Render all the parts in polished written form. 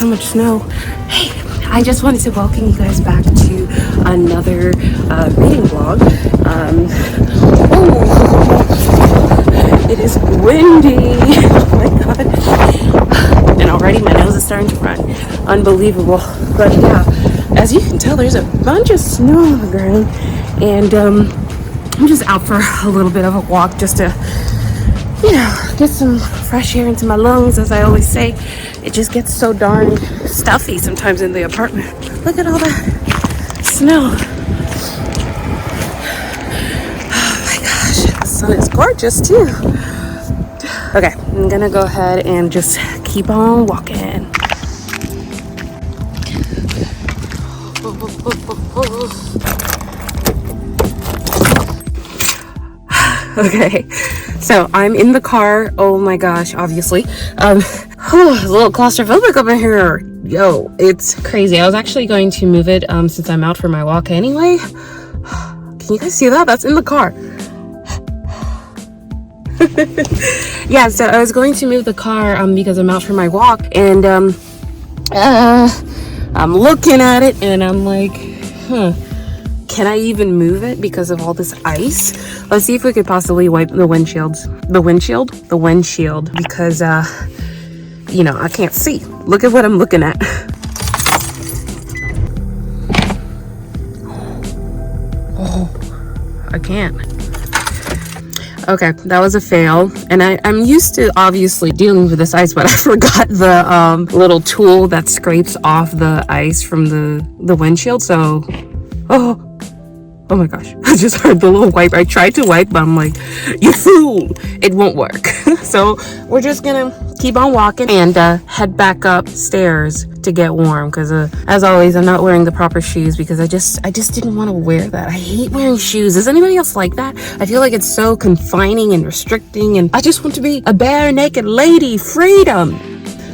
so much snow. Hey, I just wanted to welcome you guys back to another reading vlog. It is windy. Oh my god. And already my nose is starting to run. Unbelievable. But yeah, as you can tell, there's a bunch of snow on the ground. And I'm just out for a little bit of a walk just to, you know, get some fresh air into my lungs. As I always say, it just gets so darn stuffy sometimes in the apartment. Look at all that snow. Oh my gosh, the sun is gorgeous too. Okay, I'm gonna go ahead and just keep on walking. Okay, so I'm in the car. Oh my gosh, obviously. It's a little claustrophobic up in here. Yo, it's crazy. I was actually going to move it since I'm out for my walk anyway. Can you guys see that? That's in the car. Yeah, so I was going to move the car because I'm out for my walk, and I'm looking at it and I'm like, can I even move it because of all this ice? Let's see if we could possibly wipe the windshield, because you know, I can't see. Look at what I'm looking at. Oh, I can't. Okay, that was a fail. And I'm used to obviously dealing with this ice, but I forgot the little tool that scrapes off the ice from the windshield. So, oh my gosh, I just heard the little wipe. I tried to wipe, but I'm like, you fool, it won't work. So we're just gonna keep on walking and head back upstairs to get warm, because as always, I'm not wearing the proper shoes because I just didn't want to wear that. I hate wearing shoes. Is anybody else like that? I feel like it's so confining and restricting, and I just want to be a bare naked lady. Freedom,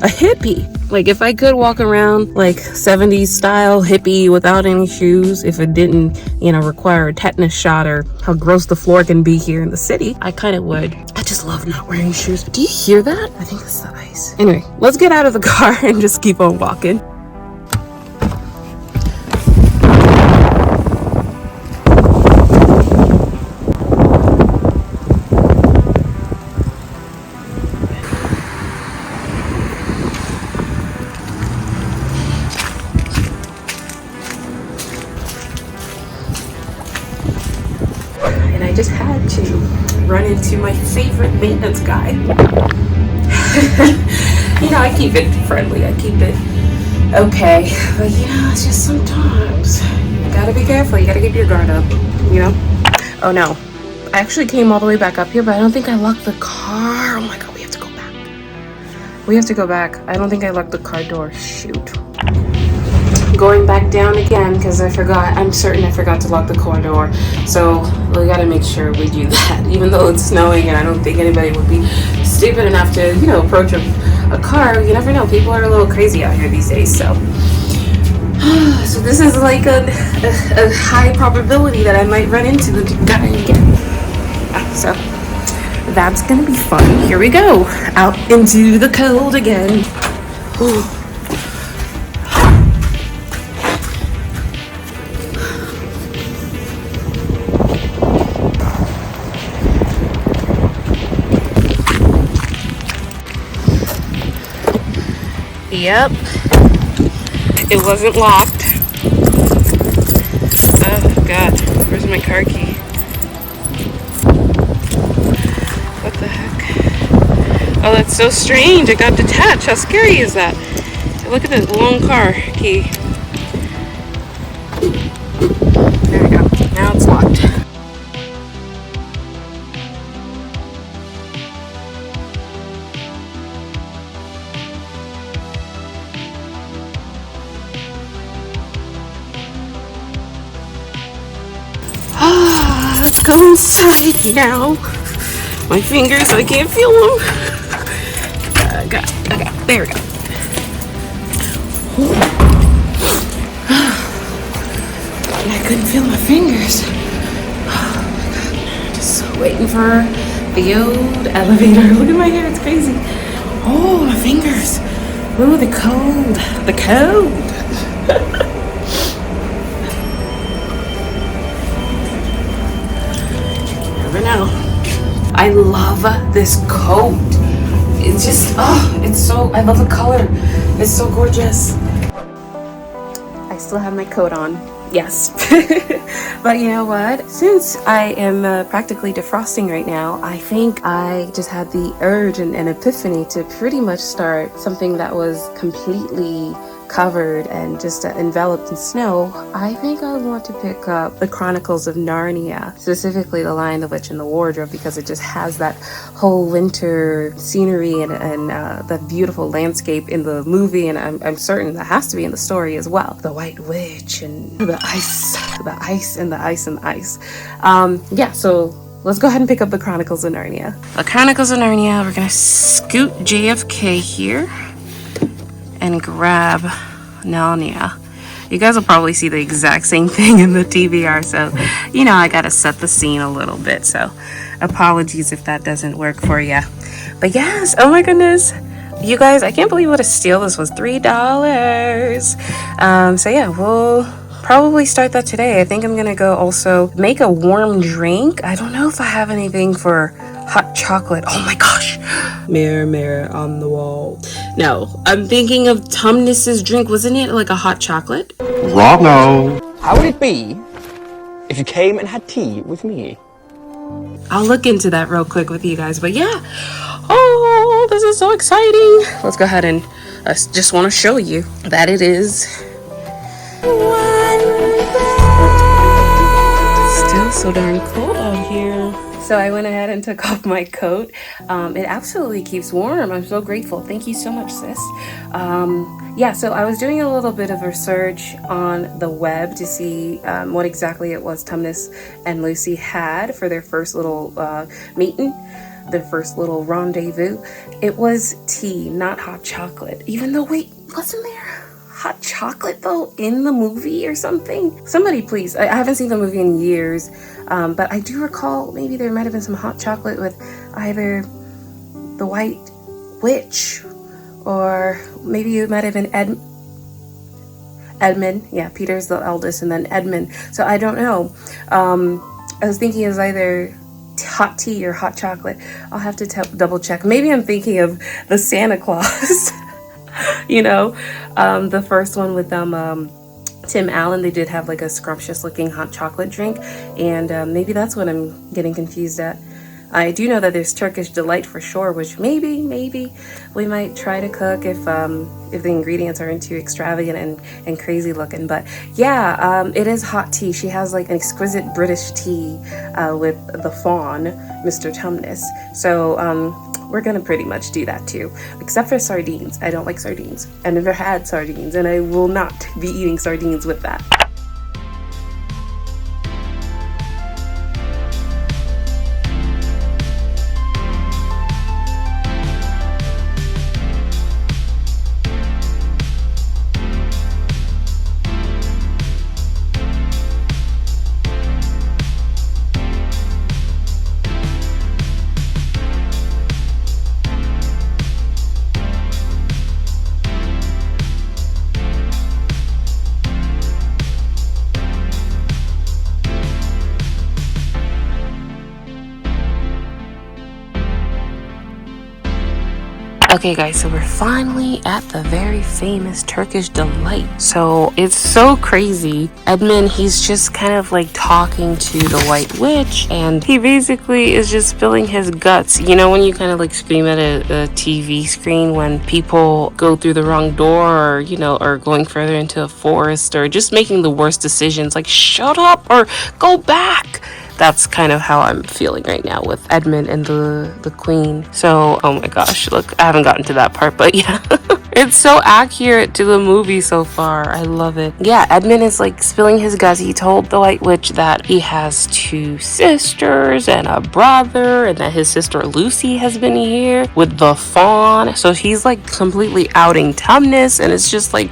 a hippie. Like, if I could walk around like 70s style hippie without any shoes, if it didn't, you know, require a tetanus shot or how gross the floor can be here in the city, I kind of would. I just love not wearing shoes. Do you hear that? I think it's the ice. Anyway, let's get out of the car and just keep on walking. I just had to run into my favorite maintenance guy. You know, I keep it friendly, I keep it okay, but you know, it's just sometimes you gotta be careful, you gotta keep your guard up, you know? Oh no, I actually came all the way back up here, but I don't think I locked the car. Oh my god, we have to go back. We have to go back. I don't think I locked the car door. Shoot. Going back down again because I'm certain I forgot to lock the car door. So we gotta make sure we do that, even though it's snowing, and I don't think anybody would be stupid enough to, you know, approach a car. You never know, people are a little crazy out here these days. So this is like a high probability that I might run into the guy again. So that's gonna be fun. Here we go, out into the cold again. Ooh. Yep, it wasn't locked. Oh god, where's my car key? What the heck? Oh, that's so strange, it got detached. How scary is that? Look at this long car key. There we go, now it's locked. Let's go inside now. My fingers, I can't feel them. Okay, there we go. I couldn't feel my fingers. Just waiting for the old elevator. Look at my hair, it's crazy. Oh, my fingers. Ooh, the cold. The cold. Never know. I love this coat. It's just, oh, it's so, I love the color. It's so gorgeous. I still have my coat on. Yes. But you know what? Since I am practically defrosting right now, I think I just had the urge and an epiphany to pretty much start something that was completely covered and just enveloped in snow. I think I want to pick up the Chronicles of Narnia, specifically The Lion, the Witch, and the Wardrobe, because it just has that whole winter scenery and the beautiful landscape in the movie, and I'm certain that has to be in the story as well. The White Witch and the ice and the ice and the ice. Yeah, so let's go ahead and pick up the Chronicles of Narnia. The Chronicles of Narnia, we're gonna scoot JFK here and grab Narnia. You guys will probably see the exact same thing in the TBR, so you know I gotta set the scene a little bit, so apologies if that doesn't work for you. But yes, oh my goodness, you guys, I can't believe what a steal this was. $3. So yeah, we'll probably start that today. I think I'm gonna go also make a warm drink. I don't know if I have anything for hot chocolate. Oh my gosh. Mirror, mirror on the wall. No, I'm thinking of Tumnus's drink. Wasn't it like a hot chocolate? Wrong-o. How would it be if you came and had tea with me? I'll look into that real quick with you guys. But yeah. Oh, this is so exciting. Let's go ahead and I just want to show you that it is still so darn cold out here. So I went ahead and took off my coat. It absolutely keeps warm. I'm so grateful. Thank you so much, sis. Yeah, so I was doing a little bit of research on the web to see what exactly it was Tumnus and Lucy had for their first little meeting, their first little rendezvous. It was tea, not hot chocolate. Even though, wait, wasn't there hot chocolate though in the movie or something? Somebody please, I haven't seen the movie in years, but I do recall maybe there might have been some hot chocolate with either the White Witch or maybe it might have been Edmund. Yeah, Peter's the eldest and then Edmund. So I don't know. I was thinking it was either hot tea or hot chocolate. I'll have to double check. Maybe I'm thinking of the Santa Claus. You know, the first one with Tim Allen, they did have like a scrumptious looking hot chocolate drink, and maybe that's what I'm getting confused at. I do know that there's Turkish Delight for sure, which maybe we might try to cook if the ingredients aren't too extravagant and crazy looking. But yeah, it is hot tea. She has like an exquisite British tea with the fawn, Mr. Tumnus. So we're gonna pretty much do that too, except for sardines. I don't like sardines. I never had sardines, and I will not be eating sardines with that. Okay guys, so we're finally at the very famous Turkish Delight. So it's so crazy. Edmund, he's just kind of like talking to the White Witch, and he basically is just spilling his guts. You know when you kind of like scream at a TV screen when people go through the wrong door, or you know, or going further into a forest, or just making the worst decisions, like shut up or go back. That's kind of how I'm feeling right now with Edmund and the Queen. So, oh my gosh, look, I haven't gotten to that part, but yeah. It's so accurate to the movie so far. I love it. Yeah, Edmund is like spilling his guts. He told the White Witch that he has 2 sisters and a brother, and that his sister Lucy has been here with the fawn. So he's like completely outing Tumnus, and it's just like,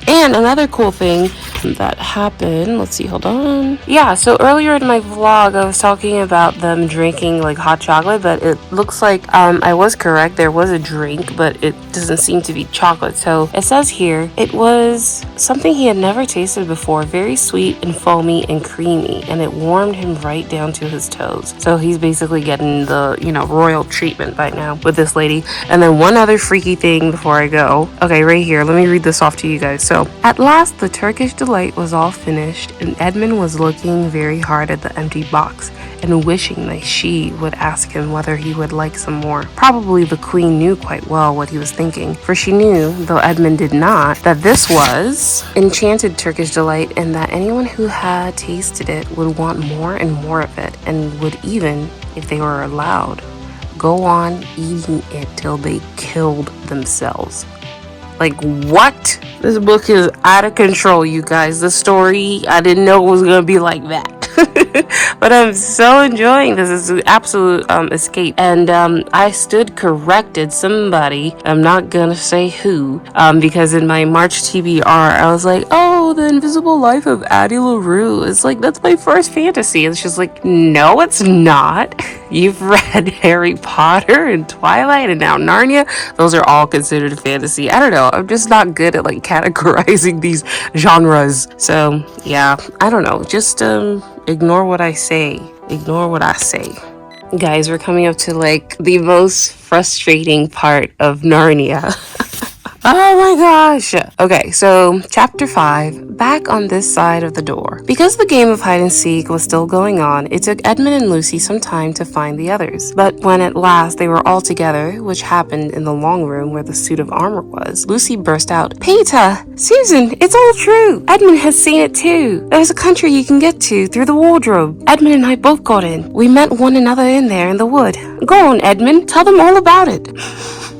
and another cool thing that happened. Let's see, hold on. Yeah, so earlier in my vlog, I was talking about them drinking like hot chocolate, but it looks like I was correct. There was a drink, but it doesn't seem to be chocolate. So it says here, it was something he had never tasted before, very sweet and foamy and creamy, and it warmed him right down to his toes. So he's basically getting the, you know, royal treatment right now with this lady. And then one other freaky thing before I go. Okay, right here, let me read this off to you guys. So at last the Turkish delight was all finished, and Edmund was looking very hard at the empty box and wishing that she would ask him whether he would like some more. Probably the queen knew quite well what he was thinking, for she knew, though Edmund did not, that this was enchanted Turkish delight, and that anyone who had tasted it would want more and more of it, and would even, if they were allowed, go on eating it till they killed themselves. Like, what? This book is out of control, you guys. The story, I didn't know it was gonna be like that. But I'm so enjoying this. It's an absolute escape. And I stood corrected somebody. I'm not gonna say who, because in my March TBR, I was like, oh, The Invisible Life of Addie LaRue. It's like, that's my first fantasy. And she's like, no, it's not. You've read Harry Potter and Twilight and now Narnia. Those are all considered fantasy. I don't know. I'm just not good at like categorizing these genres. So yeah, I don't know. Just ignore what I say. Ignore what I say. Guys, we're coming up to like the most frustrating part of Narnia. Oh my gosh. Okay, so chapter 5, back on this side of the door. Because the game of hide and seek was still going on, it took Edmund and Lucy some time to find the others. But when at last they were all together, which happened in the long room where the suit of armor was, Lucy burst out, Peter! Susan, it's all true! Edmund has seen it too! There's a country you can get to through the wardrobe. Edmund and I both got in. We met one another in there in the wood. Go on, Edmund, tell them all about it.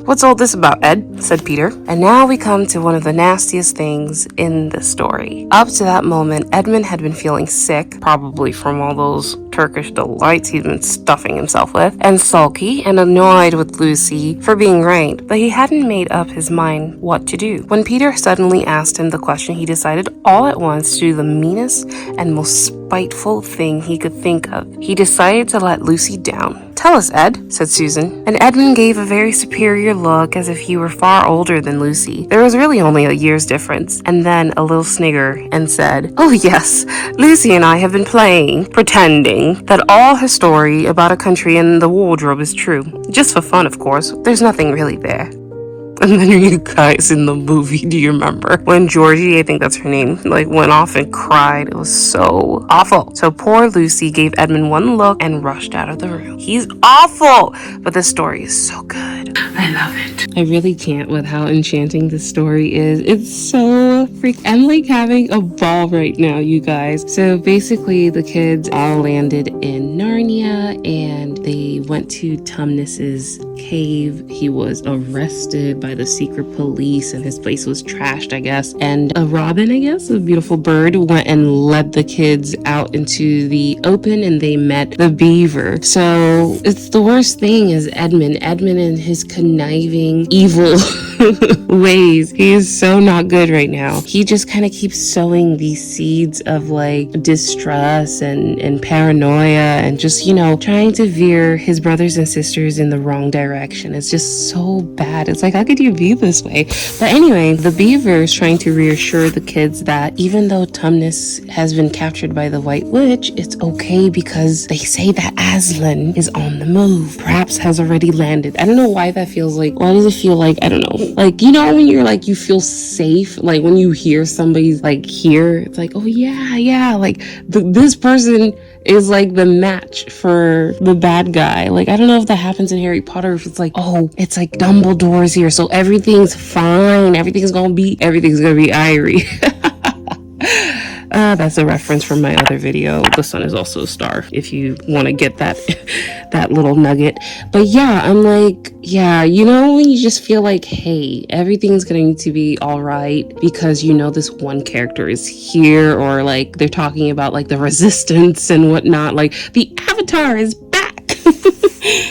What's all this about, Ed? Said Peter. And now we come to one of the nastiest things in the story. Up to that moment, Edmund had been feeling sick, probably from all those Turkish delights he'd been stuffing himself with, and sulky and annoyed with Lucy for being right, but he hadn't made up his mind what to do. When Peter suddenly asked him the question, he decided all at once to do the meanest and most spiteful thing he could think of. He decided to let Lucy down. Tell us, Ed, said Susan, and Edmund gave a very superior look as if he were far older than Lucy. There was really only a year's difference, and then a little snigger and said, oh yes, Lucy and I have been pretending that all her story about a country and the wardrobe is true. Just for fun, of course. There's nothing really there. And then you guys in the movie, do you remember when Georgie, I think that's her name, like went off and cried? It was so awful. So poor Lucy gave Edmund one look and rushed out of the room. He's awful, but the story is so good. I love it. I really can't with how enchanting this story is. It's so I'm like having a ball right now, you guys. So basically the kids all landed in Narnia and they went to Tumnus's cave. He was arrested by the secret police and his place was trashed, I guess. And a robin, I guess, a beautiful bird, went and led the kids out into the open and they met the beaver. So it's the worst thing is Edmund and his conniving evil ways. He is so not good right now. He just kind of keeps sowing these seeds of like distrust and paranoia and just, you know, trying to veer his brothers and sisters in the wrong direction. It's just so bad. It's like, how could you be this way? But anyway, the beaver is trying to reassure the kids that even though Tumnus has been captured by the White Witch, it's okay because they say that Aslan is on the move. Perhaps has already landed. I don't know why that feels like, why does it feel like, I don't know. Like, you know, when you're like, you feel safe, like when you hear somebody's like here, it's like, oh yeah, like this person is like the match for the bad guy. Like, I don't know if that happens in Harry Potter, if it's like, oh, it's like Dumbledore's here, so everything's fine, everything's gonna be Irie. That's a reference from my other video, The Sun is Also a Star, if you want to get that that little nugget. But yeah, I'm like, yeah, you know, when you just feel like, hey, everything's going to be all right because you know this one character is here, or like they're talking about like the resistance and whatnot, like the Avatar is back.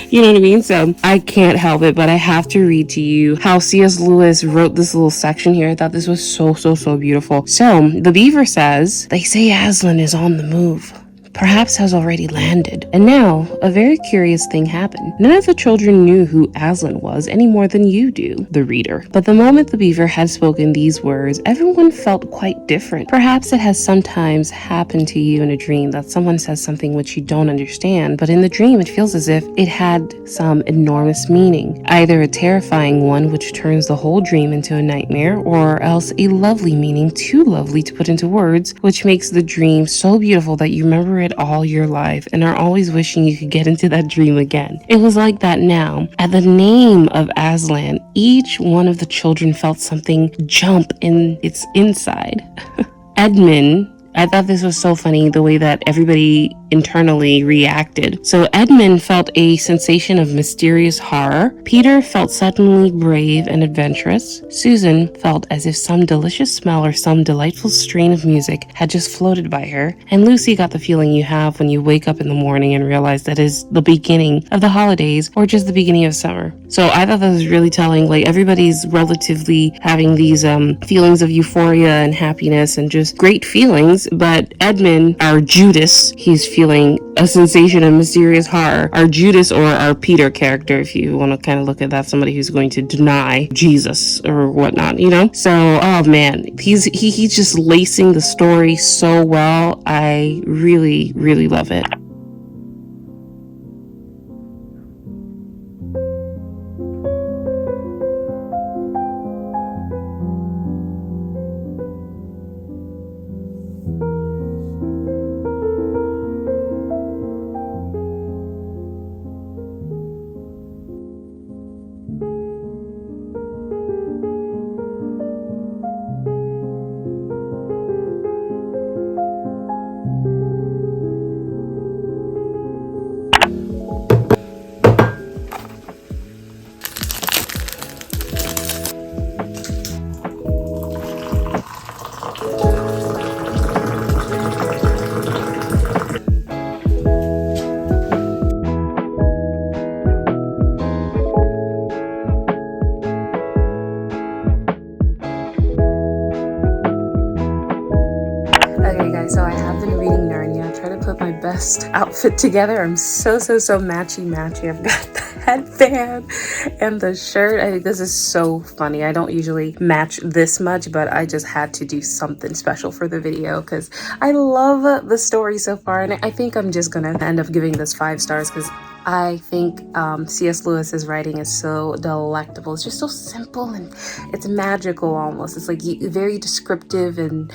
You know what I mean? So I can't help it, but I have to read to you how C.S. Lewis wrote this little section here. I thought this was so beautiful. So the beaver says, they say Aslan is on the move. Perhaps has already landed. And now, a very curious thing happened. None of the children knew who Aslan was any more than you do, the reader. But the moment the beaver had spoken these words, everyone felt quite different. Perhaps it has sometimes happened to you in a dream that someone says something which you don't understand, but in the dream it feels as if it had some enormous meaning. Either a terrifying one which turns the whole dream into a nightmare, or else a lovely meaning too lovely to put into words, which makes the dream so beautiful that you remember it all your life and are always wishing you could get into that dream again. It was like that now. At the name of Aslan, each one of the children felt something jump in its inside. Edmund, I thought this was so funny, the way that everybody internally reacted. So Edmund felt a sensation of mysterious horror. Peter felt suddenly brave and adventurous. Susan felt as if some delicious smell or some delightful strain of music had just floated by her. And Lucy got the feeling you have when you wake up in the morning and realize that is the beginning of the holidays or just the beginning of summer. So I thought that was really telling. Like, everybody's relatively having these feelings of euphoria and happiness and just great feelings, but Edmund, our Judas, he's feeling a sensation of mysterious horror. Our Judas, or our Peter character, if you want to kind of look at that, somebody who's going to deny Jesus or whatnot, you know? So, oh man, he's just lacing the story so well. I really love it. Okay guys, so I have been reading Narnia. I try to put my best outfit together. I'm so matchy. I've got the headband and the shirt. I think this is so funny. I don't usually match this much, but I just had to do something special for the video because I love the story so far. And I think I'm just gonna end up giving this 5 stars because I think C.S. Lewis's writing is so delectable. It's just so simple and it's magical almost. It's like very descriptive and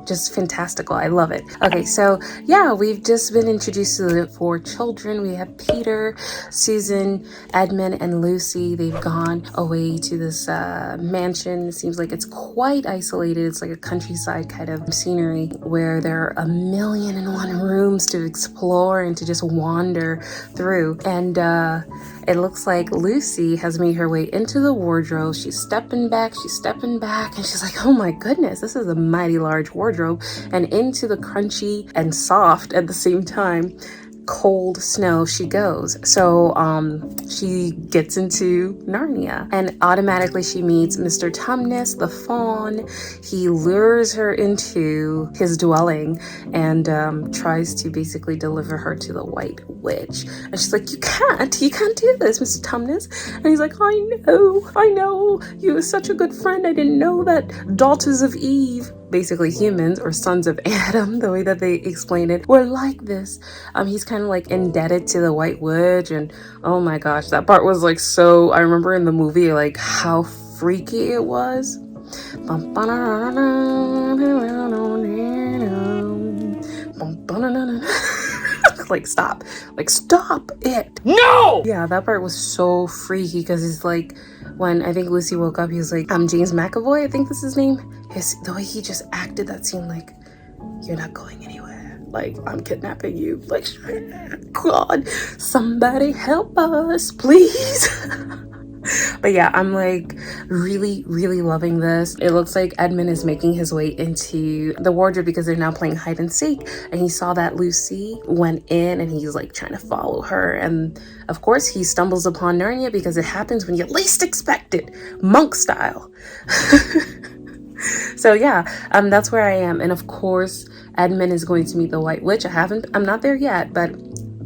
just fantastical. I love it. Okay, so yeah, we've just been introduced to the 4 children. We have Peter, Susan, Edmund, and Lucy. They've gone away to this mansion. It seems like it's quite isolated. It's like a countryside kind of scenery where there are 1,000,001 rooms to explore and to just wander through. And it looks like Lucy has made her way into the wardrobe. She's stepping back, and she's like, oh my goodness, this is a mighty large wardrobe. And into the crunchy and soft at the same time cold snow she goes. So she gets into Narnia and automatically she meets Mr. Tumnus the fawn. He lures her into his dwelling and tries to basically deliver her to the White Witch. And she's like, you can't do this, Mr. Tumnus. And he's like, I know, you are such a good friend. I didn't know that daughters of Eve, basically humans or sons of Adam, the way that they explain it, were like this. He's kind of like indebted to the White Witch, and oh my gosh, that part was like so, I remember in the movie like how freaky it was. Like stop it. No! Yeah, that part was so freaky because it's like when I think Lucy woke up, he was like, James McAvoy, I think that's his name. The way he just acted that scene, like, you're not going anywhere. Like, I'm kidnapping you. Like, God, somebody help us, please. But yeah, I'm like really, really loving this. It looks like Edmund is making his way into the wardrobe because they're now playing hide and seek. And he saw that Lucy went in and he's like trying to follow her. And of course he stumbles upon Narnia because it happens when you least expect it, monk style. So yeah, that's where I am. And of course, Edmund is going to meet the White Witch. I'm not there yet, but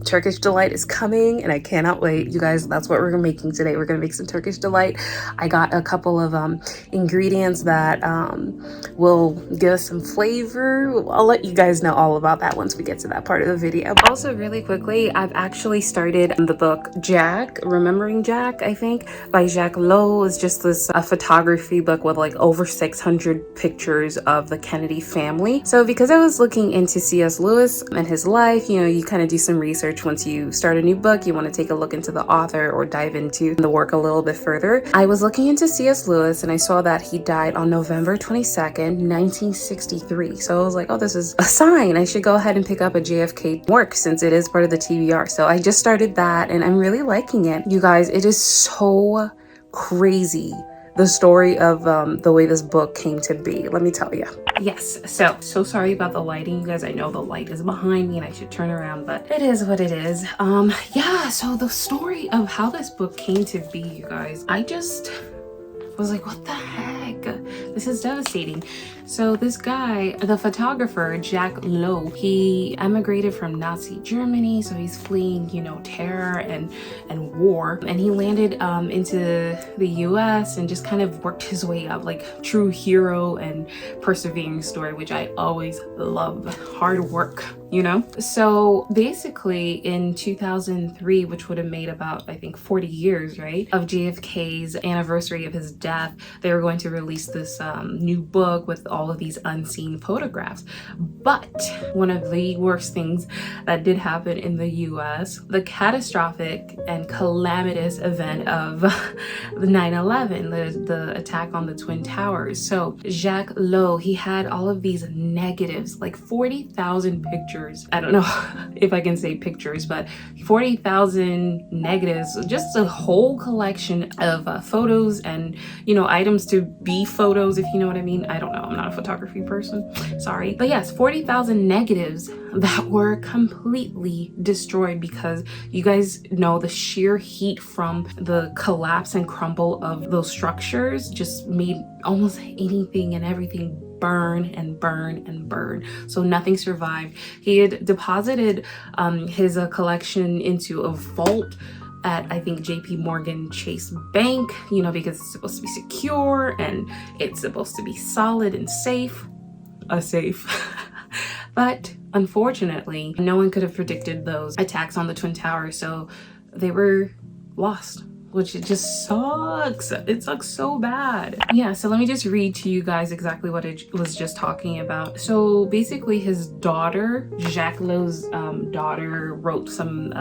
Turkish delight is coming and I cannot wait. You guys, that's what we're making today. We're gonna make some Turkish delight. I got a couple of ingredients that will give us some flavor. I'll let you guys know all about that once we get to that part of the video. Also, really quickly, I've actually started the book Jacques, Remembering Jacques, I think, by Jacques Lowe. It's just this photography book with like over 600 pictures of the Kennedy family. So because I was looking into C.S. Lewis and his life, you know, you kind of do some research. Once you start a new book, you want to take a look into the author or dive into the work a little bit further. I was looking into C.S. Lewis and I saw that he died on November 22nd, 1963. So I was like, oh, this is a sign. I should go ahead and pick up a JFK work since it is part of the TBR. So I just started that and I'm really liking it. You guys, it is so crazy, the story of the way this book came to be, let me tell you. Yes, so sorry about the lighting, you guys. I know the light is behind me and I should turn around, but it is what it is. Yeah, so the story of how this book came to be, you guys, I just was like, what the heck? This is devastating. So this guy, the photographer, Jacques Lowe, he emigrated from Nazi Germany. So he's fleeing, you know, terror and war. And he landed into the US and just kind of worked his way up, like true hero and persevering story, which I always love. Hard work, you know? So basically in 2003, which would have made about, I think, 40 years, right, of JFK's anniversary of his death, they were going to release this new book with all of these unseen photographs. But one of the worst things that did happen in the US, the catastrophic and calamitous event of the 9/11, the attack on the Twin Towers. So Jacques Lowe, he had all of these negatives, like 40,000 pictures. I don't know if I can say pictures, but 40,000 negatives, just a whole collection of photos and, you know, items to be photos, if you know what I mean. I don't know, I'm not a photography person, sorry. But yes, 40,000 negatives that were completely destroyed because you guys know the sheer heat from the collapse and crumble of those structures just made almost anything and everything burn and burn and burn. So nothing survived. He had deposited his collection into a vault at, I think, JP Morgan Chase Bank, you know, because it's supposed to be secure and it's supposed to be solid and safe. A safe. But unfortunately, no one could have predicted those attacks on the Twin Towers, so they were lost, which it just sucks. It sucks so bad. Yeah, so let me just read to you guys exactly what I was just talking about. So basically his daughter, Jacques Lowe's daughter, wrote some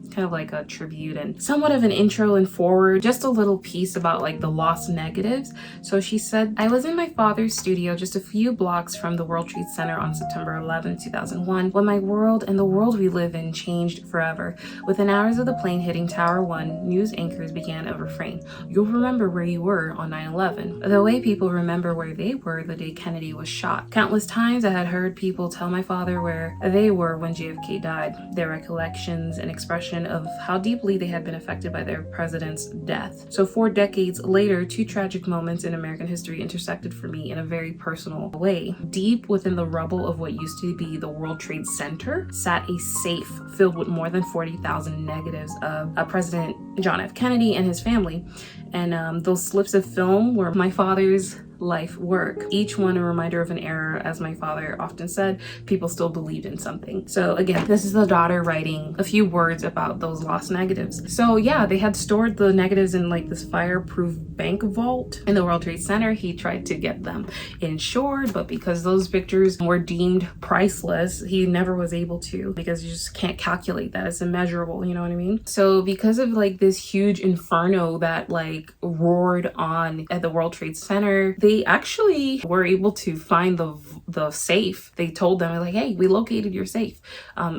kind of like a tribute and somewhat of an intro and forward, just a little piece about like the lost negatives. So she said, I was in my father's studio just a few blocks from the World Trade Center on September 11, 2001, when my world and the world we live in changed forever. Within hours of the plane hitting Tower 1, news anchors began a refrain. You'll remember where you were on 9/11. The way people remember where they were the day Kennedy was shot. Countless times I had heard people tell my father where they were when JFK died, their recollections and expression of how deeply they had been affected by their president's death. So 4 decades later, 2 tragic moments in American history intersected for me in a very personal way. Deep within the rubble of what used to be the World Trade Center sat a safe filled with more than 40,000 negatives of President John F. Kennedy and his family. And those slips of film were my father's life work, each one a reminder of an era. As my father often said, people still believed in something. So again, this is the daughter writing a few words about those lost negatives. So yeah, they had stored the negatives in like this fireproof bank vault in the World Trade Center. He tried to get them insured, but because those pictures were deemed priceless, he never was able to, because you just can't calculate that. It's immeasurable, you know what I mean? So because of like this huge inferno that like roared on at the World Trade Center, they they actually were able to find the safe. They told them like, hey, we located your safe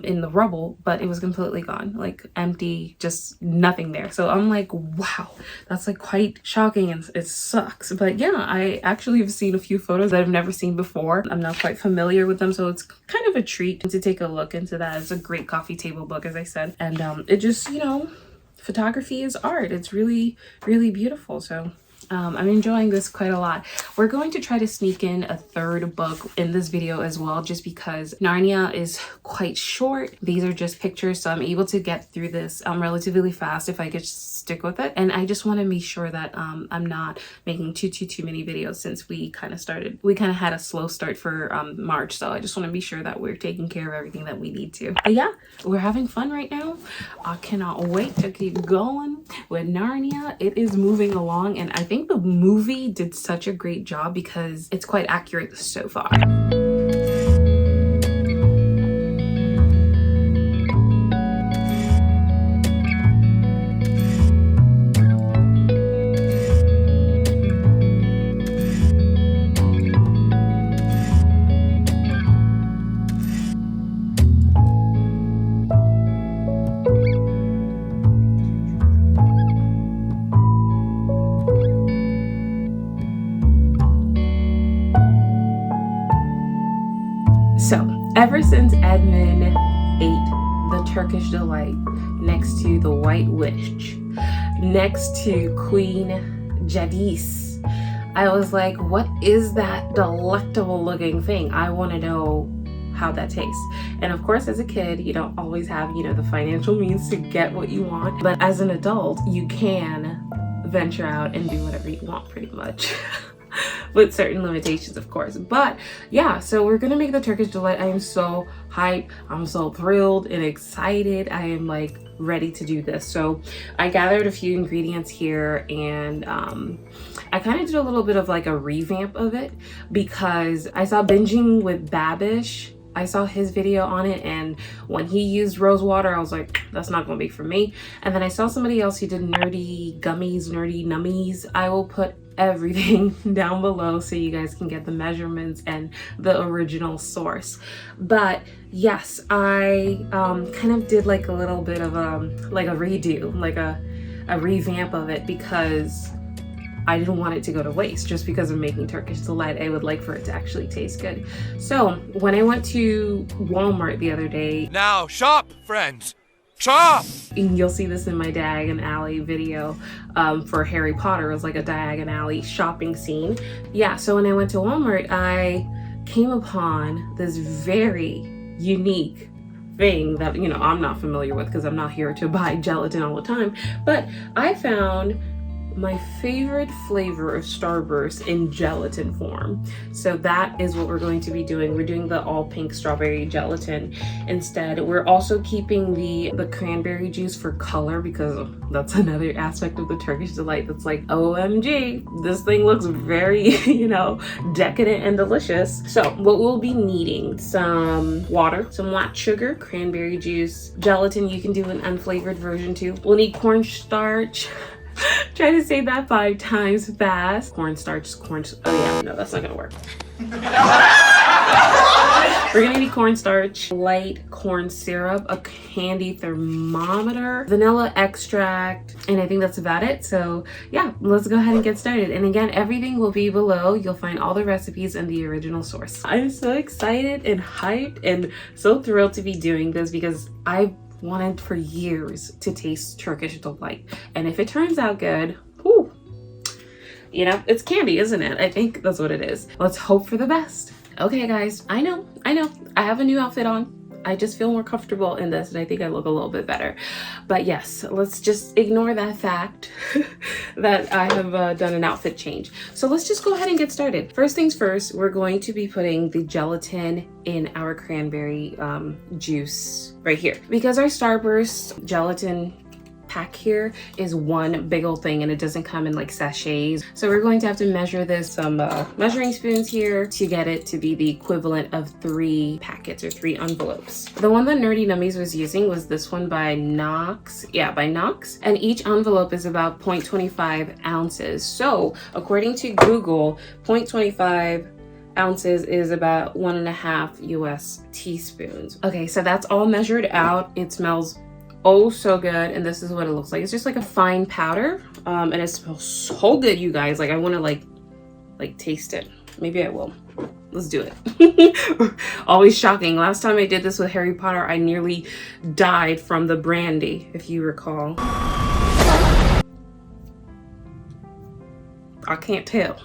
in the rubble, but it was completely gone, like empty, just nothing there. So I'm like, wow, that's like quite shocking, and it sucks. But yeah, I actually have seen a few photos that I've never seen before. I'm not quite familiar with them, so it's kind of a treat to take a look into that. It's a great coffee table book, as I said, and it just, you know, photography is art. It's really, really beautiful. So I'm enjoying this quite a lot. We're going to try to sneak in a third book in this video as well, just because Narnia is quite short. These are just pictures, so I'm able to get through this relatively fast if I could stick with it. And I just want to make sure that I'm not making too many videos, since we kind of had a slow start for March. So I just want to be sure that we're taking care of everything that we need to. But yeah, we're having fun right now. I cannot wait to keep going with Narnia. It is moving along, and I think the movie did such a great job because it's quite accurate so far. So, ever since Edmund ate the Turkish delight next to the White Witch, next to Queen Jadis, I was like, what is that delectable looking thing? I want to know how that tastes. And of course, as a kid, you don't always have, you know, the financial means to get what you want. But as an adult, you can venture out and do whatever you want, pretty much. With certain limitations, of course. But yeah, so we're gonna make the Turkish delight. I am so hyped. I'm so thrilled and excited. I am like ready to do this. So I gathered a few ingredients here, and I kind of did a little bit of like a revamp of it, because I saw Binging with Babish. I saw his video on it, and when he used rose water, I was like, that's not gonna be for me. And then I saw somebody else who did nerdy gummies, nerdy nummies. I will put everything down below so you guys can get the measurements and the original source. But yes, I kind of did like a little bit of a redo, like a revamp of it, because I didn't want it to go to waste. Just because I'm making Turkish delight, I would like for it to actually taste good. So when I went to Walmart the other day, now shop, friends, shop! And you'll see this in my Diagon Alley video for Harry Potter. It was like a Diagon Alley shopping scene. Yeah, so when I went to Walmart, I came upon this very unique thing that, you know, I'm not familiar with, because I'm not here to buy gelatin all the time. But I found my favorite flavor of Starburst in gelatin form. So that is what we're going to be doing. We're doing the all pink strawberry gelatin instead. We're also keeping the cranberry juice for color, because that's another aspect of the Turkish delight that's like, OMG, this thing looks very, you know, decadent and delicious. So what we'll be needing: some water, some white sugar, cranberry juice, gelatin. You can do an unflavored version too. We'll need cornstarch. Try to say that 5 times fast. Cornstarch, oh yeah, no, that's not gonna work. We're gonna need cornstarch, light corn syrup, a candy thermometer, vanilla extract, and I think that's about it. So yeah, let's go ahead and get started. And again, everything will be below. You'll find all the recipes and the original source. I'm so excited and hyped and so thrilled to be doing this, because I've wanted for years to taste Turkish delight, and if it turns out good, whew, you know, it's candy, isn't it? I think that's what it is. Let's hope for the best. Okay guys, I know I have a new outfit on. I just feel more comfortable in this, and I think I look a little bit better. But yes, let's just ignore that fact that I have done an outfit change. So let's just go ahead and get started. First things first, we're going to be putting the gelatin in our cranberry juice right here. Because our Starburst gelatin pack here is one big old thing, and it doesn't come in like sachets. So we're going to have to measure this, some measuring spoons here to get it to be the equivalent of 3 packets or 3 envelopes. The one that Nerdy Nummies was using was this one by Knox. Yeah, by Knox. And each envelope is about 0.25 ounces. So according to Google, 0.25 ounces is about 1.5 US teaspoons. Okay, so that's all measured out. It smells oh so good, and this is what it looks like. It's just like a fine powder, and it smells so good, you guys. Like I want to like taste it. Maybe I will. Let's do it. Always shocking. Last time I did this with Harry Potter, I nearly died from the brandy, if you recall. I can't tell.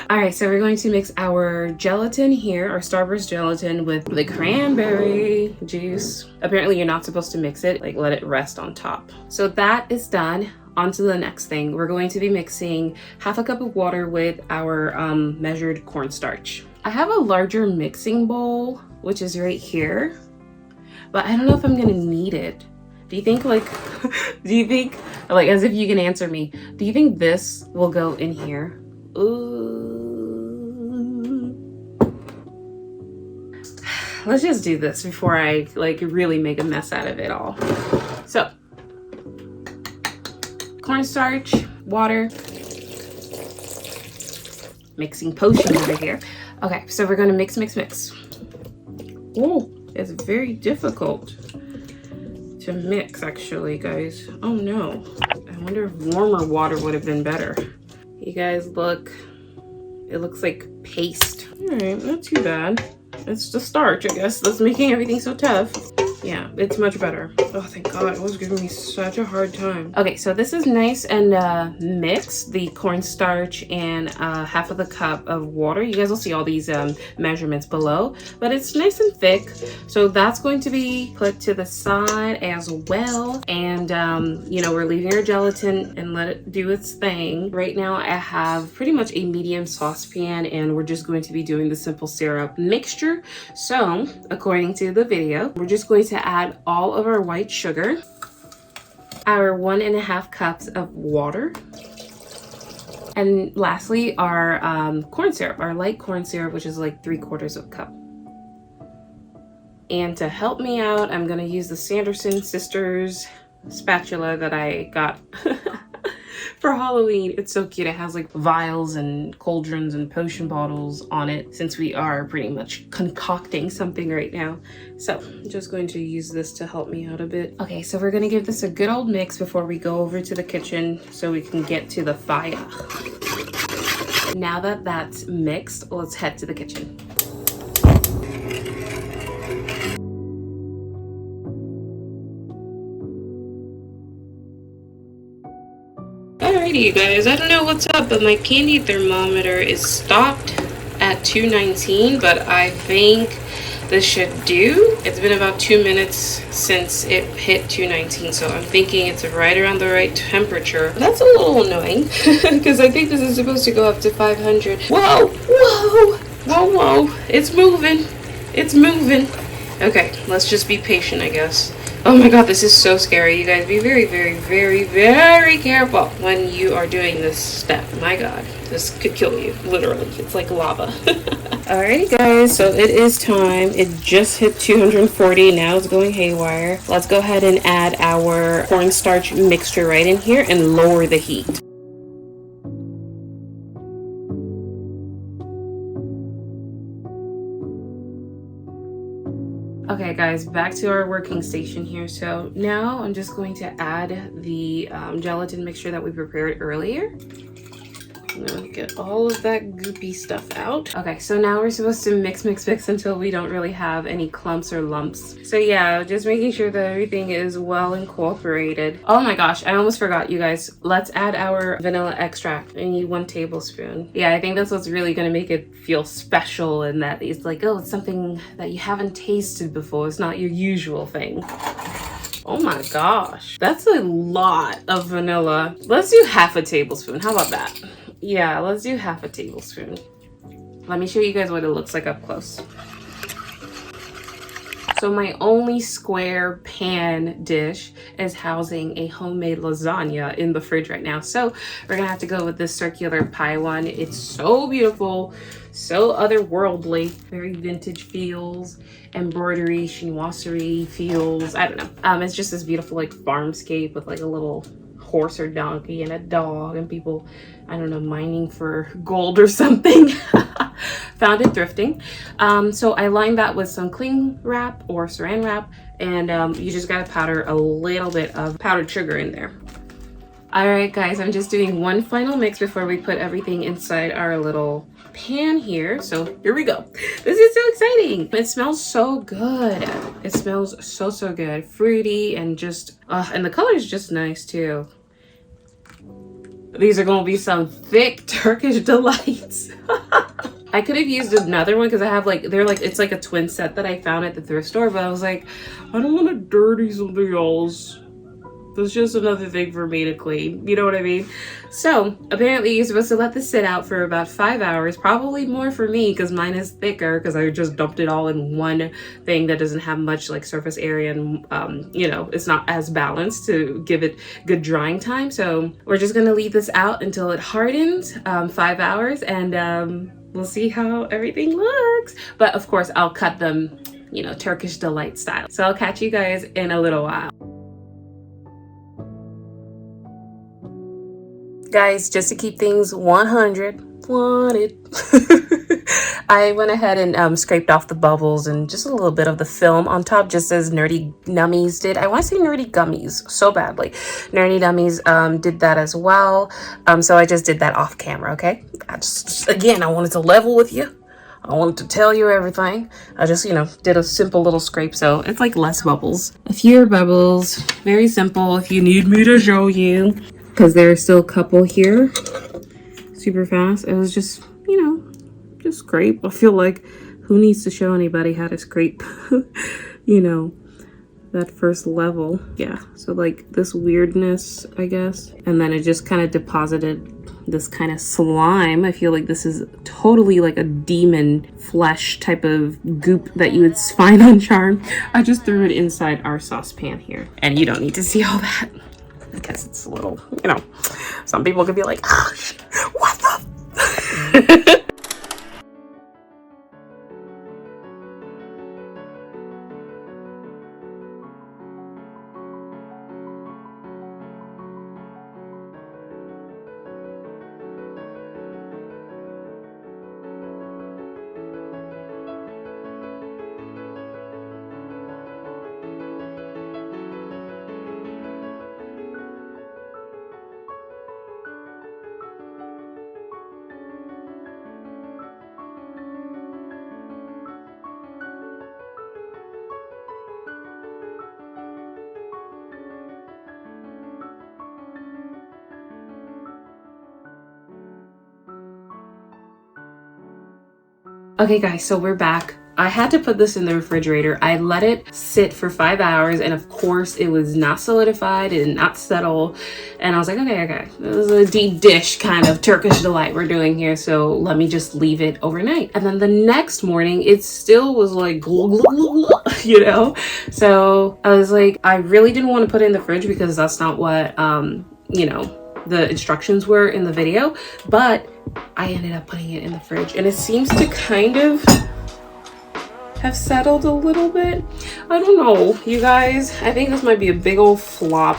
All right, so we're going to mix our gelatin here, our Starburst gelatin, with the cranberry juice. Apparently you're not supposed to mix it, like let it rest on top. So that is done. On to the next thing. We're going to be mixing 1/2 cup of water with our measured cornstarch. I have a larger mixing bowl, which is right here, but I don't know if I'm gonna need it. Do you think like, as if you can answer me, do you think this will go in here? Ooh. Let's just do this before I like really make a mess out of it all. So, cornstarch, water, mixing potion over here. Okay, so we're gonna mix. Oh, it's very difficult to mix actually, guys. Oh no, I wonder if warmer water would have been better. You guys look, it looks like paste. All right, not too bad. It's the starch, I guess, that's making everything so tough. Yeah, it's much better. Oh, thank God, it was giving me such a hard time. Okay, so this is nice and mixed, the cornstarch and 1/2 cup of water. You guys will see all these measurements below, but it's nice and thick. So that's going to be put to the side as well. And, you know, we're leaving our gelatin and let it do its thing. Right now, I have pretty much a medium saucepan, and we're just going to be doing the simple syrup mixture. So, according to the video, we're just going to add all of our white sugar, our 1.5 cups of water, and lastly our corn syrup, our light corn syrup, which is like 3/4 cup. And to help me out, I'm gonna use the Sanderson Sisters spatula that I got for Halloween. It's so cute. It has like vials and cauldrons and potion bottles on it, since we are pretty much concocting something right now. So I'm just going to use this to help me out a bit. Okay, so we're gonna give this a good old mix before we go over to the kitchen so we can get to the fire. Now that that's mixed, let's head to the kitchen. Alrighty, you guys, I don't know what's up, but my candy thermometer is stopped at 219, but I think this should do. It's been about 2 minutes since it hit 219, so I'm thinking it's right around the right temperature. That's a little annoying because I think this is supposed to go up to 500. Whoa, whoa, whoa, whoa, it's moving. It's moving. Okay, let's just be patient, I guess. Oh my God, this is so scary. You guys be very, very, very, very careful when you are doing this step. My God, this could kill you, literally. It's like lava. Alrighty guys, so it is time. It just hit 240, now it's going haywire. Let's go ahead and add our cornstarch mixture right in here and lower the heat. Okay guys, back to our working station here. So now I'm just going to add the gelatin mixture that we prepared earlier. I'm gonna get all of that goopy stuff out. Okay, so now we're supposed to mix until we don't really have any clumps or lumps. So yeah, just making sure that everything is well incorporated. Oh my gosh, I almost forgot, you guys. Let's add our vanilla extract. I need 1 tablespoon. Yeah, I think that's what's really gonna make it feel special, and that it's like, oh, it's something that you haven't tasted before. It's not your usual thing. Oh my gosh, that's a lot of vanilla. Let's do 1/2 tablespoon. How about that? Yeah, let's do 1/2 tablespoon. Let me show you guys what it looks like up close. So my only square pan dish is housing a homemade lasagna in the fridge right now. So we're gonna have to go with this circular pie one. It's so beautiful, so otherworldly, very vintage feels, embroidery, chinoiserie feels. I don't know. It's just this beautiful like farmscape with like a little horse or donkey and a dog and people, I don't know, mining for gold or something. Found it thrifting. So I lined that with some cling wrap or saran wrap, and you just gotta powder a little bit of powdered sugar in there. All right, guys, I'm just doing one final mix before we put everything inside our little pan here. So here we go. This is so exciting. It smells so good. It smells so good. Fruity and just, and the color is just nice too. These are gonna be some thick Turkish delights. I could have used another one because I have like, it's like a twin set that I found at the thrift store, but I was like, I don't want to dirty something else. That's just another thing for me to clean. You know what I mean? So apparently you're supposed to let this sit out for about 5 hours, probably more for me because mine is thicker because I just dumped it all in one thing that doesn't have much like surface area, and you know, it's not as balanced to give it good drying time. So we're just gonna leave this out until it hardens, 5 hours, and we'll see how everything looks. But of course I'll cut them, you know, Turkish delight style. So I'll catch you guys in a little while. Guys, just to keep things 100 wanted, I went ahead and scraped off the bubbles and just a little bit of the film on top, just as Nerdy Nummies did. I want to say Nerdy Gummies so badly. Nerdy Nummies did that as well. So I just did that off camera, okay? Again, I wanted to level with you. I wanted to tell you everything. I just, you know, did a simple little scrape, so it's like less bubbles. A fewer bubbles, very simple if you need me to show you. Because there are still a couple here, super fast. It was just, you know, just scrape. I feel like who needs to show anybody how to scrape, you know, that first level. Yeah, so like this weirdness, I guess. And then it just kind of deposited this kind of slime. I feel like this is totally like a demon flesh type of goop that you would find on Charm. I just threw it inside our saucepan here. And you don't need to see all that, because it's a little, you know, some people could be like, oh, what the? Okay guys, so we're back. I had to put this in the refrigerator. I let it sit for 5 hours, and of course it was not solidified, it did not settle. And I was like, okay, this is a deep dish kind of Turkish delight we're doing here, so let me just leave it overnight. And then the next morning, it still was like, glug, glug, glug, glug, you know? So I was like, I really didn't want to put it in the fridge because that's not what, you know, the instructions were in the video, but I ended up putting it in the fridge, and it seems to kind of have settled a little bit. I don't know, you guys. I think this might be a big old flop.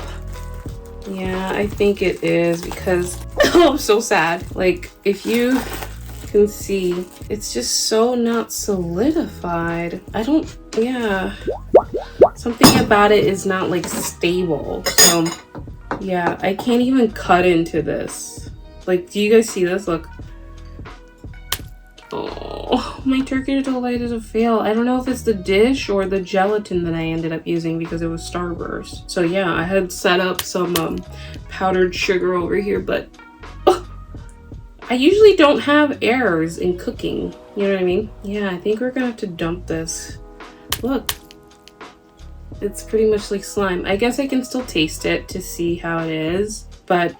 Yeah, I think it is, because oh, I'm so sad. Like, if you can see, it's just so not solidified. I don't, yeah. Something about it is not like stable. So yeah, I can't even cut into this. Like, do you guys see this? Look. Oh, my Turkish delight is a fail. I don't know if it's the dish or the gelatin that I ended up using because it was Starburst. So yeah, I had set up some powdered sugar over here, but I usually don't have errors in cooking. You know what I mean? Yeah, I think we're gonna have to dump this. Look. It's pretty much like slime. I guess I can still taste it to see how it is, but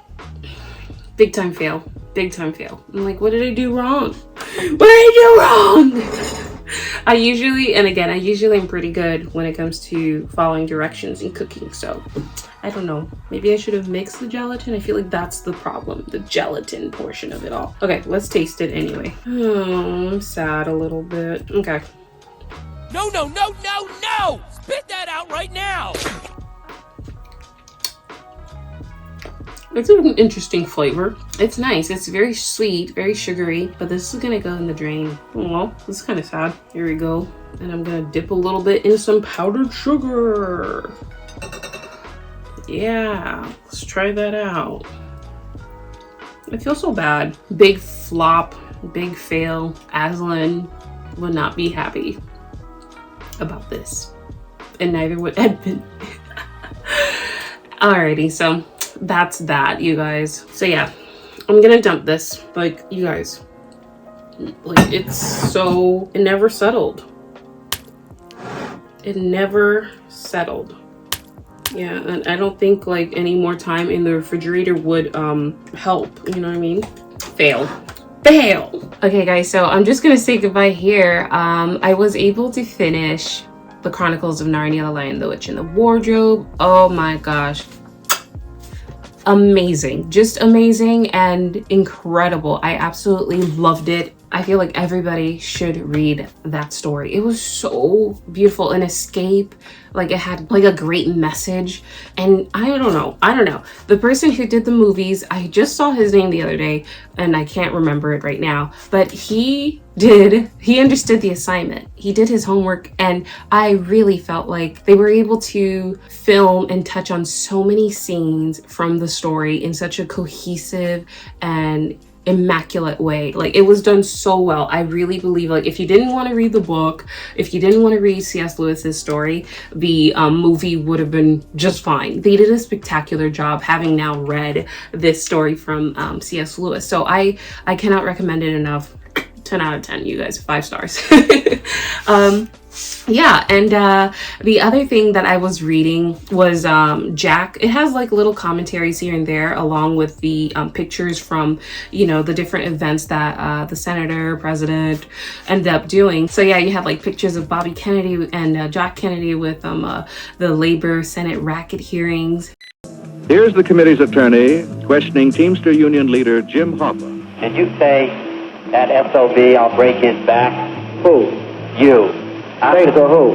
big time fail. Big time fail. I'm like, what did I do wrong? What did I do wrong? I usually am pretty good when it comes to following directions in cooking. So I don't know. Maybe I should have mixed the gelatin. I feel like that's the problem, the gelatin portion of it all. Okay, let's taste it anyway. Oh, I'm sad a little bit. Okay. No, no, no, no, no! Spit that out right now! It's an interesting flavor. It's nice. It's very sweet, very sugary, but this is gonna go in the drain. Oh, well, this is kind of sad. Here we go. And I'm gonna dip a little bit in some powdered sugar. Yeah, let's try that out. I feel so bad. Big flop, big fail. Aslan would not be happy about this. And neither would Edmund. Alrighty, so that's that, you guys. So yeah, I'm gonna dump this. Like, you guys, like, it's so, it never settled. It never settled. Yeah, and I don't think like any more time in the refrigerator would help, you know what I mean? Fail. Okay guys, so I'm just gonna say goodbye here. I was able to finish the Chronicles of Narnia, The Lion, the Witch, and the Wardrobe. Oh my gosh. Amazing, just amazing and incredible. I absolutely loved it. I feel like everybody should read that story. It was so beautiful, an escape. Like, it had like a great message. And I don't know. The person who did the movies, I just saw his name the other day and I can't remember it right now, but he understood the assignment. He did his homework, and I really felt like they were able to film and touch on so many scenes from the story in such a cohesive and immaculate way. Like, it was done so well. I really believe, like, if you didn't want to read the book, if you didn't want to read C.S. Lewis's story, the movie would have been just fine. They did a spectacular job, having now read this story from C.S. Lewis. So I cannot recommend it enough. 10 out of 10, you guys, 5 stars. Yeah, and the other thing that I was reading was Jacques. It has like little commentaries here and there, along with the pictures from, you know, the different events that the senator, president ended up doing. So yeah, you have like pictures of Bobby Kennedy and Jacques Kennedy with the Labor Senate racket hearings. Here's the committee's attorney questioning Teamster Union leader Jim Hoffa. Did you say that SOB, I'll break his back? Who? You. Say to who?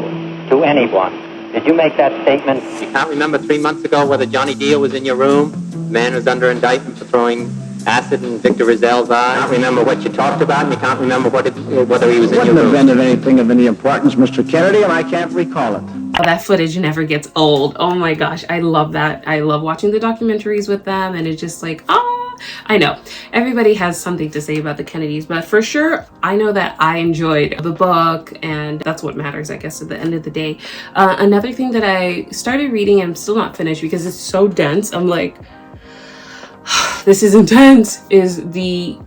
To anyone. Did you make that statement? You can't remember 3 months ago whether Johnny Deere was in your room? The man was under indictment for throwing acid in Victor Rizal's eye. You can't remember what you talked about, and you can't remember whether he was in your room. Wouldn't have been anything of any importance, Mr. Kennedy, and I can't recall it. Oh, that footage never gets old. Oh my gosh, I love that. I love watching the documentaries with them, and it's just like, I know everybody has something to say about the Kennedys, but for sure, I know that I enjoyed the book, and that's what matters, I guess, at the end of the day. Another thing that I started reading, and I'm still not finished because it's so dense. I'm like, this is intense, is the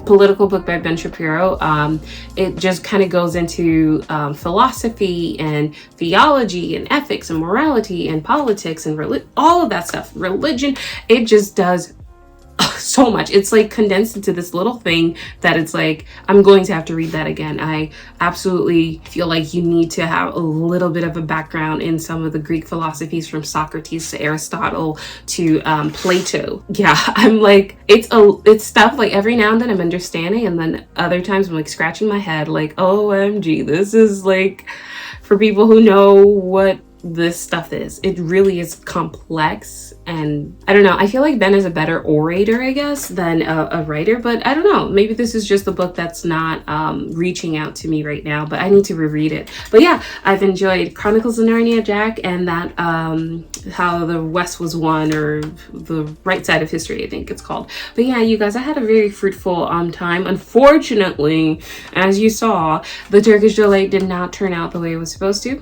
political book by Ben Shapiro. It just kind of goes into philosophy and theology and ethics and morality and politics and all of that stuff. Religion, it just does so much. It's like condensed into this little thing that it's like, I'm going to have to read that again. I absolutely feel like you need to have a little bit of a background in some of the Greek philosophies, from Socrates to Aristotle to Plato. Yeah, I'm like, it's stuff like every now and then I'm understanding, and then other times I'm like scratching my head like, OMG, this is like for people who know what this stuff is. It really is complex, and I don't know, I feel like Ben is a better orator, I guess, than a writer, but I don't know, maybe this is just the book that's not reaching out to me right now, but I need to reread it. But yeah, I've enjoyed Chronicles of NARNIA, Jack, and that How the West Was Won, or The Right Side of History, I think it's called. But yeah, you guys, I had a very fruitful time. Unfortunately, as you saw, the Turkish delight did not turn out the way it was supposed to.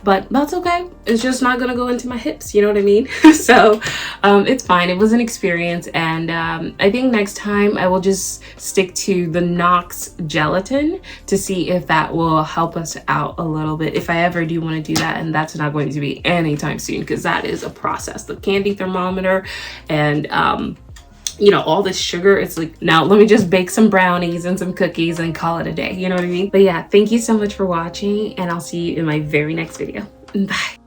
But that's okay. It's just not gonna go into my hips, you know what I mean? So it's fine. It was an experience, and I think next time I will just stick to the Knox gelatin to see if that will help us out a little bit, if I ever do want to do that, and that's not going to be anytime soon because that is a process. The candy thermometer and you know, all this sugar. It's like, now let me just bake some brownies and some cookies and call it a day. You know what I mean? But yeah, thank you so much for watching, and I'll see you in my very next video. Bye.